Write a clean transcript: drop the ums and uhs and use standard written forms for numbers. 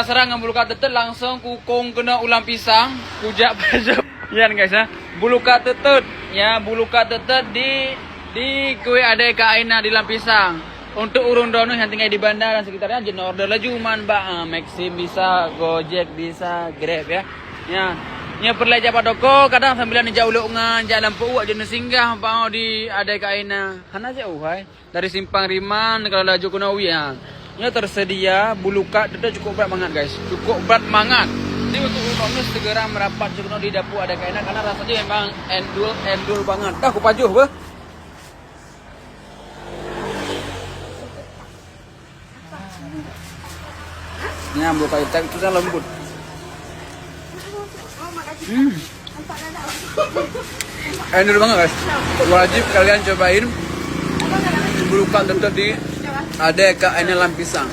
Serangan bulu katetet langsung kukung kena ulam pisang, kujak pada. Ya guys ya, bulu katetet ya, bulu katetet di kue ada ke aina di lampisang. Untuk urun dono yang tinggal di bandar dan sekitarnya jenis order laju man ba, Maxim bisa, Gojek bisa, Grab ya. Ya perleja padoko kadang sambil ni jauh leungan jalan puak jenis singgah mau di ada ke aina. Hana jauh hai dari Simpang Riman kalau laju Kunawi ya. Ya tersedia bulu katetet cukup berat banget guys, cukup berat banget. Jadi untuk urunnya segera merapat juga di dapur ada kainan karena rasanya memang endul banget. Dah aku pajuh bah. Ini ambil kayu itu kan lembut. Endul banget guys. Wajib kalian cobain bulu katetet di ada kainan lampisang.